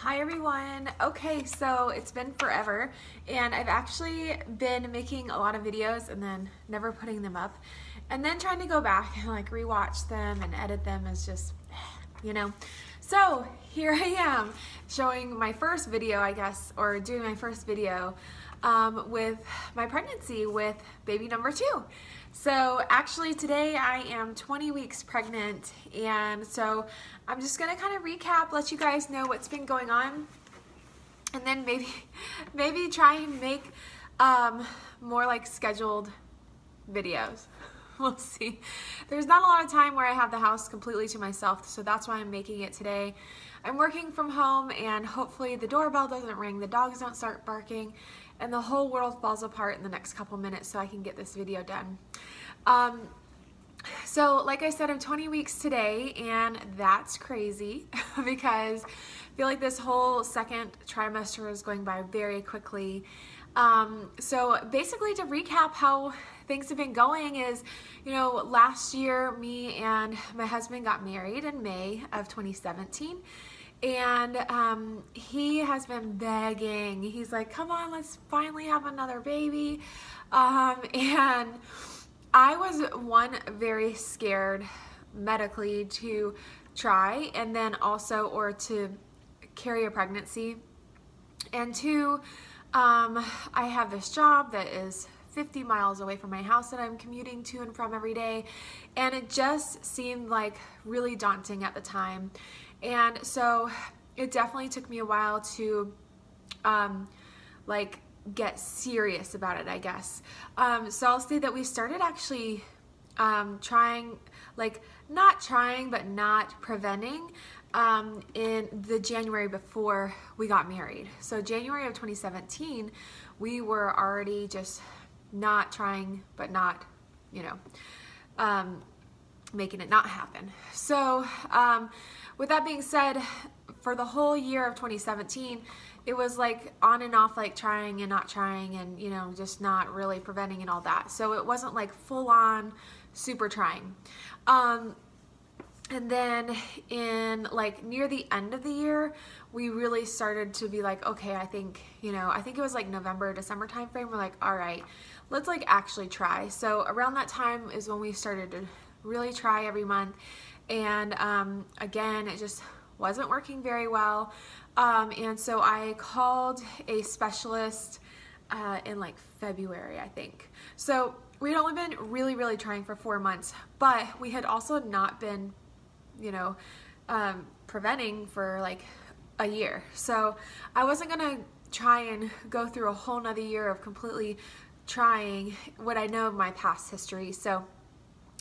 Hi everyone. Okay, so it's been forever and I've actually been making a lot of videos and then never putting them up, and then trying to go back and like rewatch them and edit them is just, you know. So here I am showing my first video, I guess, or doing my first video with my pregnancy with baby number 2. So actually today I am 20 weeks pregnant, and so I'm just gonna kind of recap, let you guys know what's been going on, and then maybe try and make more like scheduled videos. We'll see. There's not a lot of time where I have the house completely to myself, so that's why I'm making it today. I'm working from home, and hopefully the doorbell doesn't ring, the dogs don't start barking, and the whole world falls apart in the next couple minutes so I can get this video done. So like I said, I'm 20 weeks today, and that's crazy because I feel like this whole second trimester is going by very quickly. So basically, to recap how things have been going is, you know, last year me and my husband got married in May of 2017. And he has been begging. He's like, come on, let's finally have another baby. And I was very scared medically to try, and then also, or to carry a pregnancy. And two, I have this job that is 50 miles away from my house that I'm commuting to and from every day, and it just seemed like really daunting at the time. And so it definitely took me a while to like get serious about it, I guess. So I'll say that we started actually trying, like not trying but not preventing, in the January before we got married. So January of 2017, we were already just not trying but not, you know, making it not happen. So with that being said, for the whole year of 2017, it was like on and off, like trying and not trying, and, you know, just not really preventing and all that. So it wasn't like full on super trying. And then in like near the end of the year, we really started to be like, okay, I think, you know, I think it was like November, December timeframe. We're like, all right, let's like actually try. So around that time is when we started to really try every month. And again, it just wasn't working very well. And so I called a specialist in like February, I think. So we had only been really trying for 4 months, but we had also not been, you know, preventing for like a year. So I wasn't gonna try and go through a whole nother year of completely trying what I know of my past history. So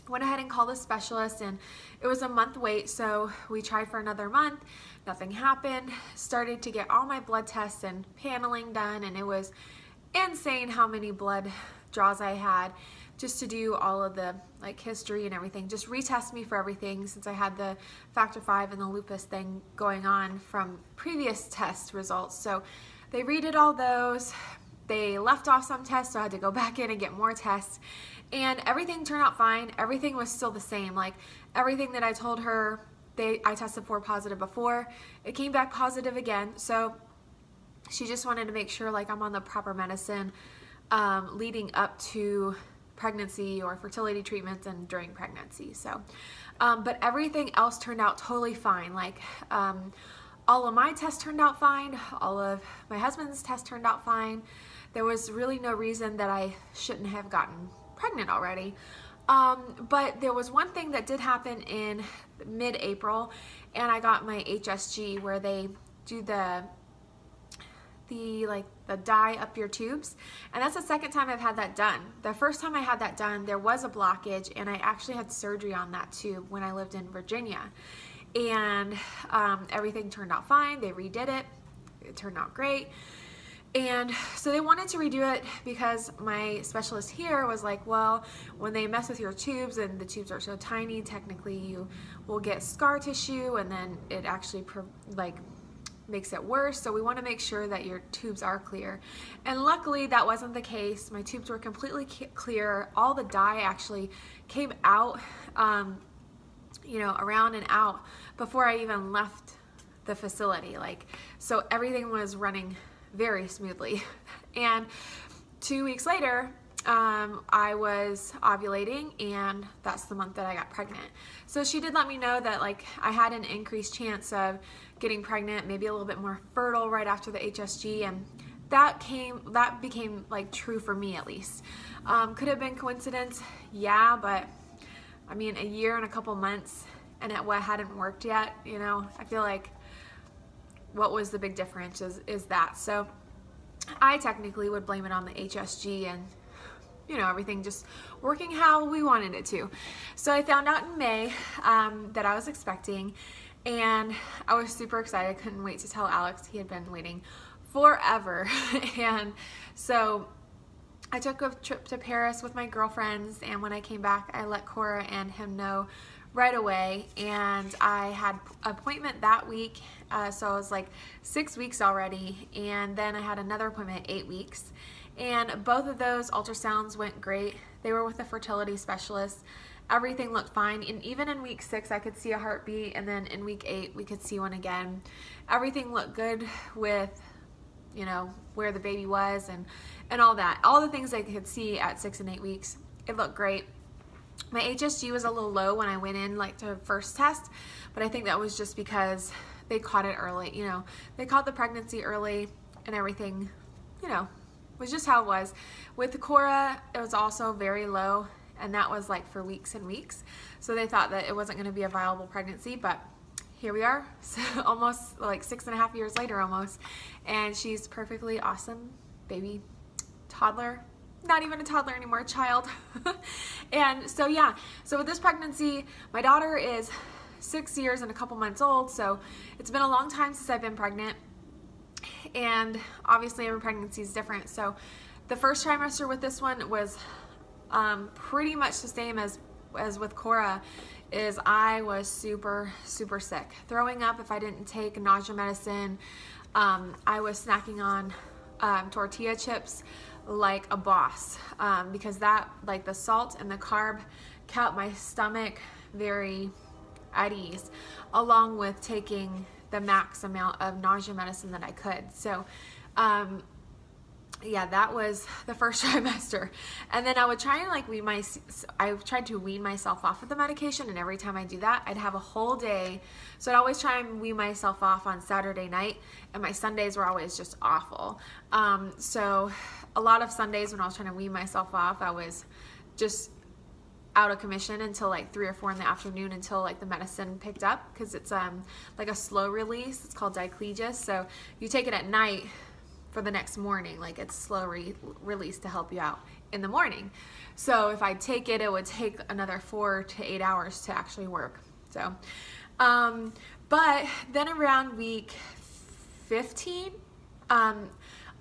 went ahead and called a specialist, and it was a month wait. So we tried for another month, nothing happened. Started to get all my blood tests and paneling done, and it was insane how many blood draws I had just to do all of the like history and everything, just retest me for everything, since I had the factor V and the lupus thing going on from previous test results. So they redid all those. They left off some tests, so I had to go back in and get more tests, and everything turned out fine. Everything was still the same. Like everything that I told her I tested for positive before, it came back positive again. So she just wanted to make sure like I'm on the proper medicine leading up to pregnancy or fertility treatments and during pregnancy. So but everything else turned out totally fine. Like all of my tests turned out fine. All of my husband's tests turned out fine. There was really no reason that I shouldn't have gotten pregnant already. But there was one thing that did happen in mid-April, and I got my HSG, where they do the dye up your tubes, and that's the second time I've had that done. The first time I had that done, there was a blockage, and I actually had surgery on that tube when I lived in Virginia, and everything turned out fine. They redid it. It turned out great. And so they wanted to redo it because my specialist here was like, well, when they mess with your tubes and the tubes are so tiny, technically you will get scar tissue, and then it actually like makes it worse. So we want to make sure that your tubes are clear. And luckily that wasn't the case. My tubes were completely clear. All the dye actually came out, you know, around and out before I even left the facility. Like, so everything was running very smoothly. And 2 weeks later, I was ovulating, and that's the month that I got pregnant. So she did let me know that like I had an increased chance of getting pregnant, maybe a little bit more fertile right after the HSG, and that became like true for me at least. Could have been coincidence, yeah, but I mean, a year and a couple months and what hadn't worked yet, you know, I feel like what was the big difference is that. So I technically would blame it on the HSG and, you know, everything just working how we wanted it to. So I found out in May that I was expecting, and I was super excited. I couldn't wait to tell Alex. He had been waiting forever. And so I took a trip to Paris with my girlfriends, and when I came back, I let Cora and him know right away, and I had an appointment that week, so I was like 6 weeks already, and then I had another appointment at 8 weeks, and both of those ultrasounds went great. They were with a fertility specialist. Everything looked fine, and even in week 6 I could see a heartbeat, and then in week 8 we could see one again. Everything looked good with, you know, where the baby was and all that. All the things I could see at 6 and 8 weeks, it looked great. My HSG was a little low when I went in like to first test, but I think that was just because they caught it early. You know, they caught the pregnancy early, and everything, you know, was just how it was. With Cora, it was also very low, and that was like for weeks and weeks. So they thought that it wasn't going to be a viable pregnancy, but here we are, so almost like 6.5 years later almost, and she's perfectly awesome baby, toddler, not even a toddler anymore, child. And so yeah, so with this pregnancy, my daughter is 6 years and a couple months old, so it's been a long time since I've been pregnant, and obviously every pregnancy is different. So the first trimester with this one was pretty much the same as with Cora. Is I was super sick, throwing up if I didn't take nausea medicine. I was snacking on tortilla chips like a boss, because that, like the salt and the carb, kept my stomach very at ease, along with taking the max amount of nausea medicine that I could. So yeah, that was the first trimester. And then I would try and like I tried to wean myself off of the medication, and every time I do that, I'd have a whole day. So I'd always try and wean myself off on Saturday night, and my Sundays were always just awful. So a lot of Sundays when I was trying to wean myself off, I was just out of commission until like 3 or 4 in the afternoon, until like the medicine picked up, because it's like a slow release. It's called Diclegis. So you take it at night for the next morning, like it's slow release to help you out in the morning. So if I take it, it would take another 4 to 8 hours to actually work. So, but then around week 15,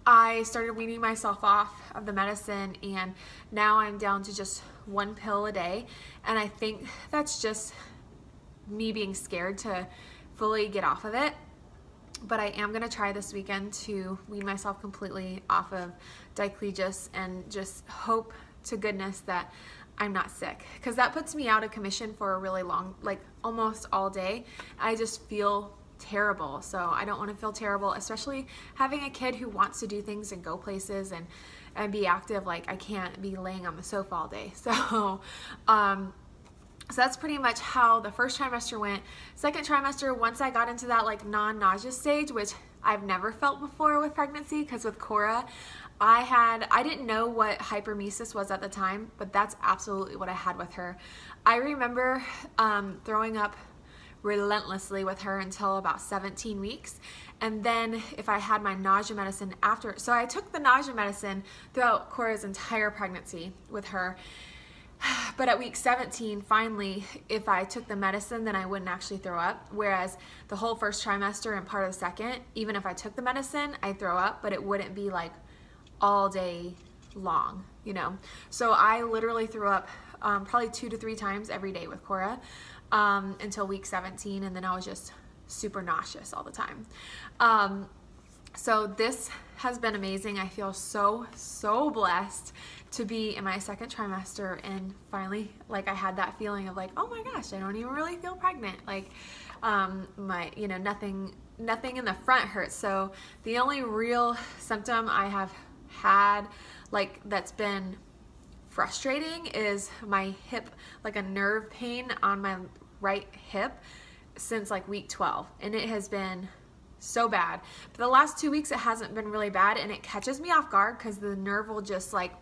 I started weaning myself off of the medicine, and now I'm down to just 1 pill a day. And I think that's just me being scared to fully get off of it. But I am going to try this weekend to wean myself completely off of Diclegis, and just hope to goodness that I'm not sick, because that puts me out of commission for a really long, like almost all day. I just feel terrible. So I don't want to feel terrible, especially having a kid who wants to do things and go places and be active. Like I can't be laying on the sofa all day. So so that's pretty much how the first trimester went. Second trimester, once I got into that like non-nausea stage, which I've never felt before with pregnancy, because with Cora, I didn't know what hypermesis was at the time, but that's absolutely what I had with her. I remember throwing up relentlessly with her until about 17 weeks. And then if I had my nausea medicine after, so I took the nausea medicine throughout Cora's entire pregnancy with her. But at week 17, finally, if I took the medicine, then I wouldn't actually throw up. Whereas the whole first trimester and part of the second, even if I took the medicine, I'd throw up, but it wouldn't be like all day long, you know. So I literally threw up probably 2 to 3 times every day with Cora until week 17, and then I was just super nauseous all the time. So this has been amazing. I feel so blessed to be in my second trimester, and finally, like, I had that feeling of like, oh my gosh, I don't even really feel pregnant. Like, Nothing in the front hurts. So the only real symptom I have had like that's been frustrating is my hip, like a nerve pain on my right hip since like week 12, and it has been so bad. But the last 2 weeks it hasn't been really bad, and it catches me off guard because the nerve will just like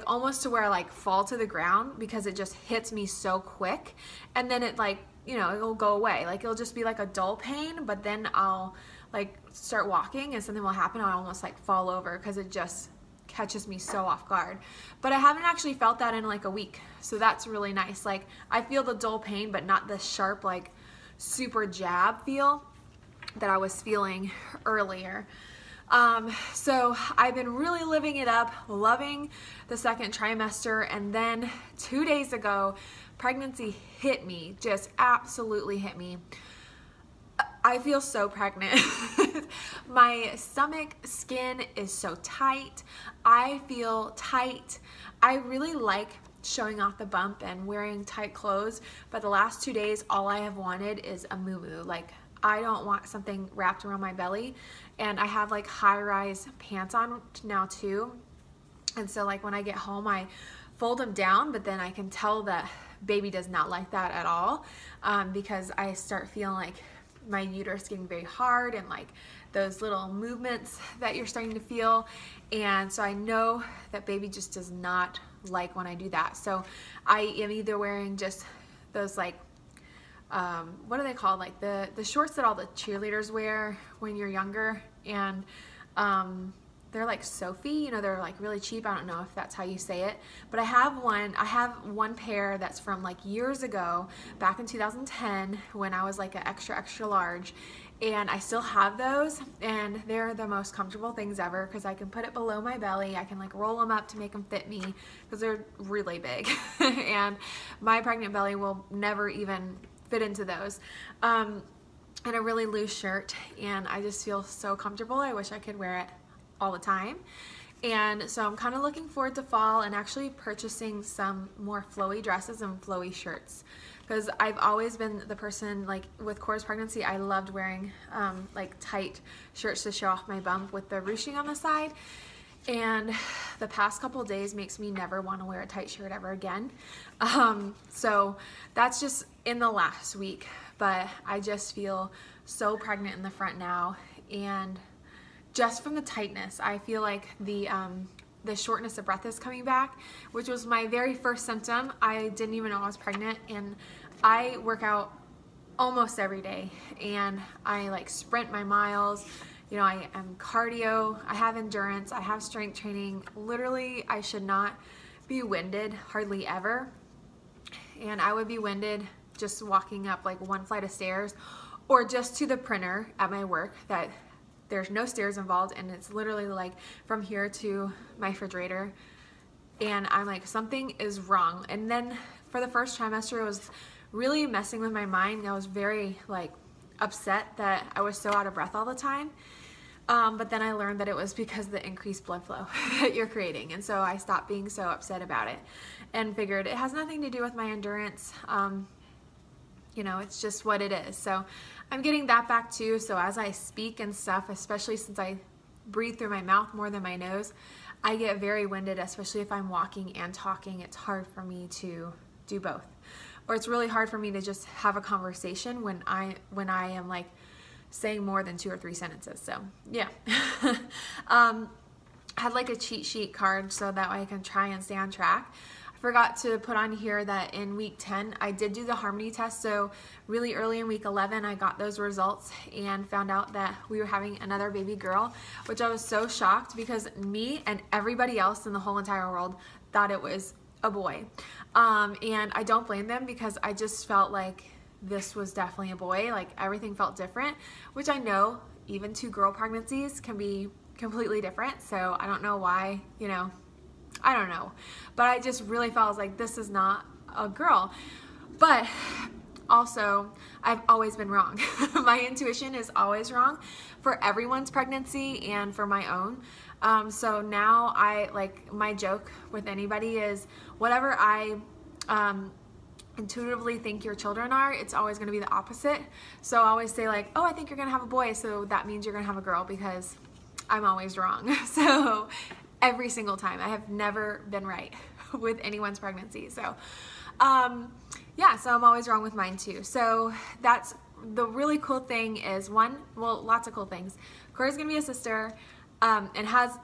almost to where I like fall to the ground because it just hits me so quick, and then it like, it'll go away. Like it'll just be like a dull pain, but then I'll like start walking and something will happen. I'll almost like fall over because it just catches me so off guard. But I haven't actually felt that in like a week, so that's really nice. Like I feel the dull pain, but not the sharp like super jab feel that I was feeling earlier. So I've been really living it up, loving the second trimester, and then 2 days ago, pregnancy hit me, just absolutely hit me. I feel so pregnant. My stomach skin is so tight. I feel tight. I really like showing off the bump and wearing tight clothes, but the last 2 days, all I have wanted is a muumuu. Like, I don't want something wrapped around my belly, and I have like high-rise pants on now too, and so like when I get home I fold them down, but then I can tell that baby does not like that at all, because I start feeling like my uterus getting very hard and like those little movements that you're starting to feel, and so I know that baby just does not like when I do that. So I am either wearing just those like what are they called, like the shorts that all the cheerleaders wear when you're younger, and they're like Sophie, they're like really cheap. I don't know if that's how you say it, but I have one pair that's from like years ago, back in 2010 when I was like an extra large, and I still have those, and they're the most comfortable things ever because I can put it below my belly. I can like roll them up to make them fit me because they're really big and my pregnant belly will never even fit into those. And a really loose shirt, and I just feel so comfortable. I wish I could wear it all the time. And so I'm kind of looking forward to fall and actually purchasing some more flowy dresses and flowy shirts, because I've always been the person, like with Cora's pregnancy, I loved wearing like tight shirts to show off my bump with the ruching on the side. And the past couple of days makes me never want to wear a tight shirt ever again. So that's just in the last week, but I just feel so pregnant in the front now, and just from the tightness, I feel like the shortness of breath is coming back, which was my very first symptom. I didn't even know I was pregnant, and I work out almost every day, and I like sprint my miles. I am cardio, I have endurance, I have strength training. Literally, I should not be winded hardly ever. And I would be winded just walking up like one flight of stairs, or just to the printer at my work that there's no stairs involved, and it's literally like from here to my refrigerator. And I'm like, something is wrong. And then for the first trimester, it was really messing with my mind. I was very like upset that I was so out of breath all the time. But then I learned that it was because of the increased blood flow that you're creating. And so I stopped being so upset about it and figured it has nothing to do with my endurance. It's just what it is. So I'm getting that back too. So as I speak and stuff, especially since I breathe through my mouth more than my nose, I get very winded, especially if I'm walking and talking. It's hard for me to do both. Or it's really hard for me to just have a conversation when I am like saying more than 2 or 3 sentences. So yeah. I had like a cheat sheet card so that way I can try and stay on track. I forgot to put on here that in week 10 I did do the Harmony test. So really early in week 11 I got those results and found out that we were having another baby girl, which I was so shocked because me and everybody else in the whole entire world thought it was a boy. And I don't blame them because I just felt like this was definitely a boy. Like everything felt different, which I know even 2 girl pregnancies can be completely different. So I don't know why, I don't know, but I just really felt like this is not a girl. But also I've always been wrong. My intuition is always wrong for everyone's pregnancy and for my own. So now my joke with anybody is whatever I intuitively think your children are, it's always going to be the opposite. So I always say like, oh, I think you're going to have a boy, so that means you're going to have a girl, because I'm always wrong. So every single time, I have never been right with anyone's pregnancy. So yeah, so I'm always wrong with mine too. So that's the really cool thing is lots of cool things. Corey's going to be a sister, and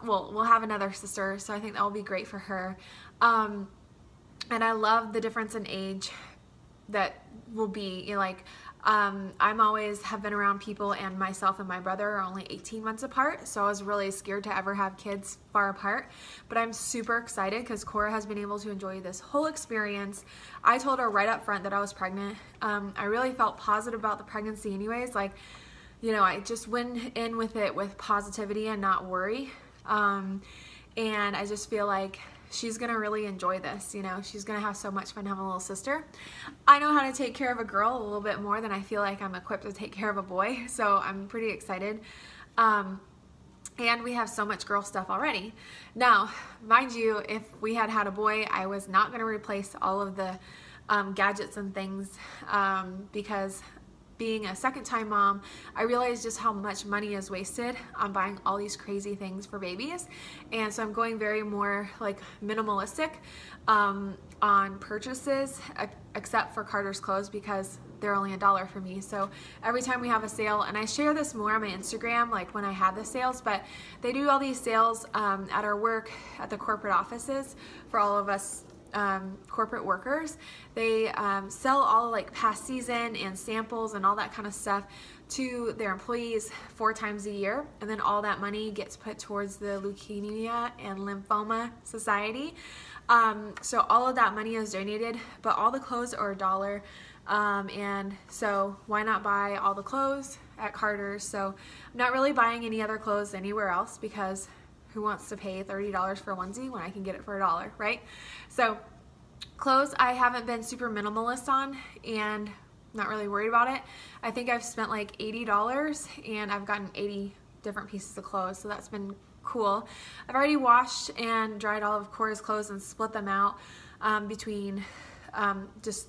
we'll have another sister. So I think that will be great for her. And I love the difference in age that will be, you know, like, I'm always have been around people, and myself and my brother are only 18 months apart. So I was really scared to ever have kids far apart, but I'm super excited because Cora has been able to enjoy this whole experience. I told her right up front that I was pregnant. I really felt positive about the pregnancy anyways. Like, you know, I just went in with it with positivity and not worry. And I just feel like she's gonna really enjoy this. You know, she's gonna have so much fun having a little sister. I know how to take care of a girl a little bit more than I feel like I'm equipped to take care of a boy, so I'm pretty excited. And we have so much girl stuff already. Now, mind you, if we had a boy, I was not gonna replace all of the gadgets and things, because being a second-time mom, I realized just how much money is wasted on buying all these crazy things for babies. And so I'm going very more like minimalistic on purchases, except for Carter's clothes, because they're only $1 for me. So every time we have a sale, and I share this more on my Instagram, like when I have the sales, but they do all these sales at our work, at the corporate offices for all of us corporate workers. They sell all like past season and samples and all that kind of stuff to their employees 4 times a year, and then all that money gets put towards the Leukemia and Lymphoma Society. So all of that money is donated, but all the clothes are $1, and so why not buy all the clothes at Carter's? So I'm not really buying any other clothes anywhere else, because who wants to pay $30 for a onesie when I can get it for $1, right? So clothes I haven't been super minimalist on, and not really worried about it. I think I've spent like $80 and I've gotten 80 different pieces of clothes, so that's been cool. I've already washed and dried all of Cora's clothes and split them out between just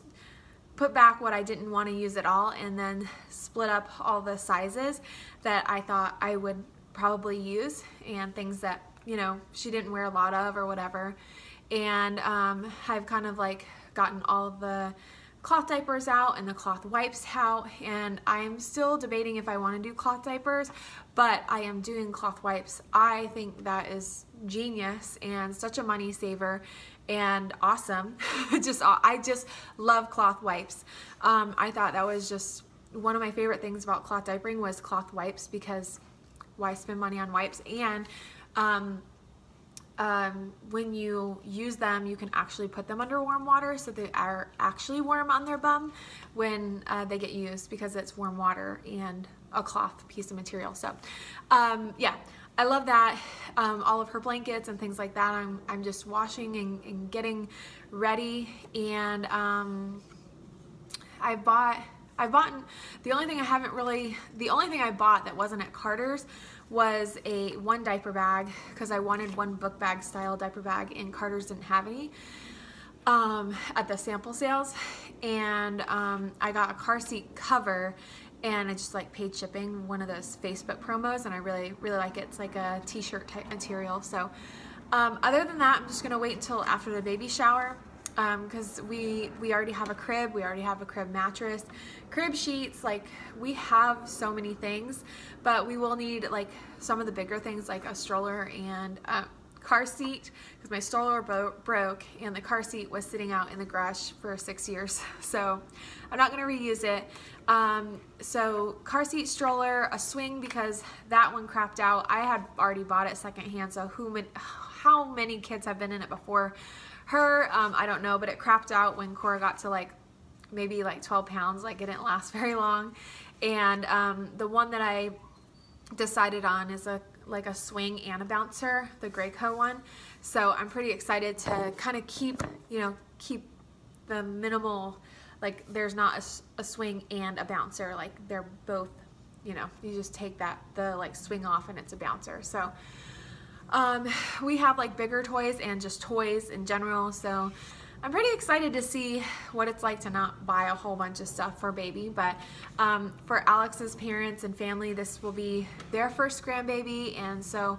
put back what I didn't want to use at all, and then split up all the sizes that I thought I would probably use, and things that, you know, she didn't wear a lot of or whatever. And I've kind of like gotten all of the cloth diapers out and the cloth wipes out, and I'm still debating if I want to do cloth diapers, but I am doing cloth wipes. I think that is genius and such a money saver and awesome. I just love cloth wipes. I thought that was just one of my favorite things about cloth diapering was cloth wipes, because why spend money on wipes? And when you use them, you can actually put them under warm water, so they are actually warm on their bum when they get used, because it's warm water and a cloth piece of material. So yeah, I love that. All of her blankets and things like that, I'm just washing and getting ready. And the only thing I bought that wasn't at Carter's was one diaper bag, because I wanted one book bag style diaper bag, and Carter's didn't have any at the sample sales. And I got a car seat cover, and I just like paid shipping, one of those Facebook promos, and I really like it. It's like a t-shirt type material. So other than that, I'm just gonna wait until after the baby shower, because we already have a crib, we already have a crib mattress, crib sheets, like we have so many things, but we will need like some of the bigger things like a stroller and car seat, because my stroller broke and the car seat was sitting out in the garage for 6 years, so I'm not going to reuse it. So car seat, stroller, a swing, because that one crapped out. I had already bought it secondhand, so how many kids have been in it before her? I don't know, but it crapped out when Cora got to like maybe like 12 pounds. Like it didn't last very long. And the one that I decided on is like a swing and a bouncer, the Graco one. So I'm pretty excited to kind of keep the minimal, like there's not a swing and a bouncer, like they're both, you just take the like swing off and it's a bouncer. So we have like bigger toys and just toys in general. So I'm pretty excited to see what it's like to not buy a whole bunch of stuff for baby, but for Alex's parents and family, this will be their first grandbaby, and so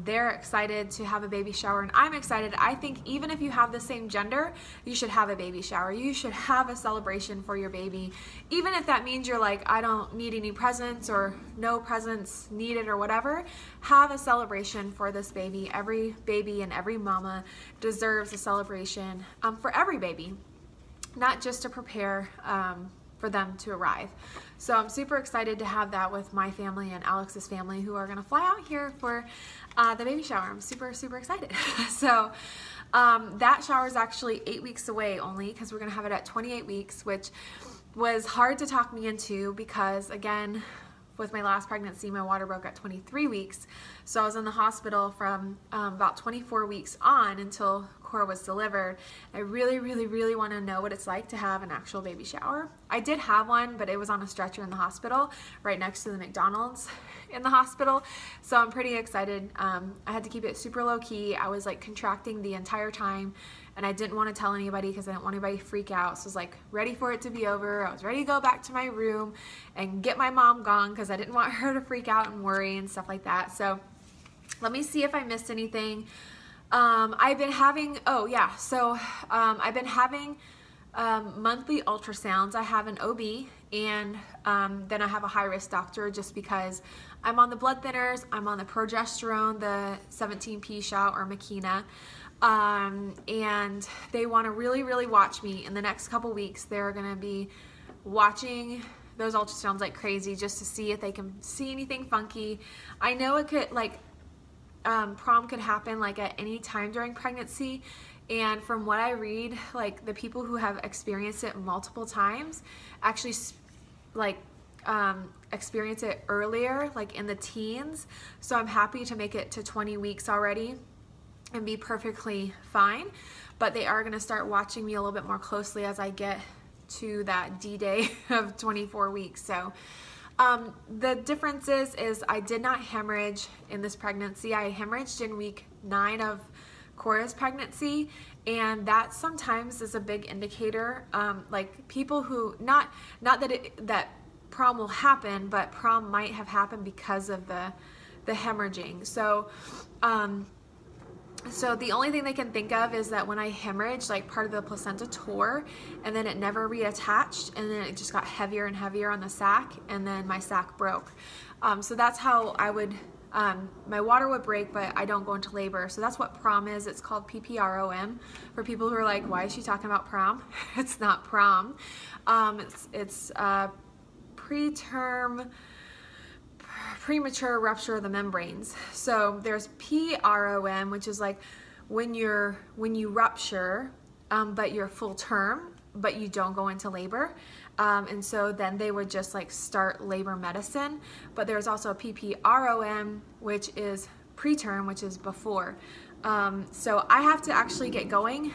they're excited to have a baby shower, and I'm excited. I think even if you have the same gender, you should have a baby shower. You should have a celebration for your baby, even if that means you're like, I don't need any presents or no presents needed or whatever. Have a celebration for this baby. Every baby and every mama deserves a celebration for every baby, not just to prepare for them to arrive. So I'm super excited to have that with my family and Alex's family, who are gonna fly out here for the baby shower. I'm super, super excited. So that shower is actually 8 weeks away only, because we're gonna have it at 28 weeks, which was hard to talk me into because, again, with my last pregnancy, my water broke at 23 weeks. So I was in the hospital from about 24 weeks on until Cora was delivered. I really, really, really want to know what it's like to have an actual baby shower. I did have one, but it was on a stretcher in the hospital, right next to the McDonald's in the hospital. So I'm pretty excited. I had to keep it super low key. I was like contracting the entire time, and I didn't want to tell anybody because I didn't want anybody to freak out. So I was like ready for it to be over. I was ready to go back to my room and get my mom gone because I didn't want her to freak out and worry and stuff like that. So let me see if I missed anything. I've been having, I've been having monthly ultrasounds. I have an OB, and then I have a high-risk doctor just because I'm on the blood thinners, I'm on the progesterone, the 17P shot or Makena, and they want to really, really watch me. In the next couple weeks, they're going to be watching those ultrasounds like crazy just to see if they can see anything funky. I know it could, prom could happen like at any time during pregnancy, and from what I read, like the people who have experienced it multiple times actually experience it earlier, like in the teens. So I'm happy to make it to 20 weeks already and be perfectly fine, but they are going to start watching me a little bit more closely as I get to that D-Day of 24 weeks. So the difference is I did not hemorrhage in this pregnancy. I hemorrhaged in week 9 of Cora's pregnancy, and that sometimes is a big indicator. Like people who, not that prom will happen, but prom might have happened because of the hemorrhaging. So the only thing they can think of is that when I hemorrhaged, like part of the placenta tore, and then it never reattached, and then it just got heavier and heavier on the sac, and then my sac broke. So that's how I would, my water would break, but I don't go into labor. So that's what prom is. It's called PPROM for people who are like, why is she talking about prom? It's not prom. It's premature rupture of the membranes. So there's PROM, which is like when you rupture, but you're full term, but you don't go into labor. And so then they would just like start labor medicine. But there's also a PPROM, which is preterm, which is before. So I have to actually get going.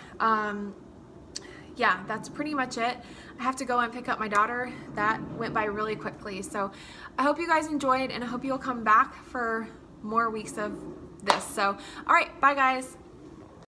Yeah, that's pretty much it. I have to go and pick up my daughter. That went by really quickly. So I hope you guys enjoyed, and I hope you'll come back for more weeks of this. So, all right, bye guys.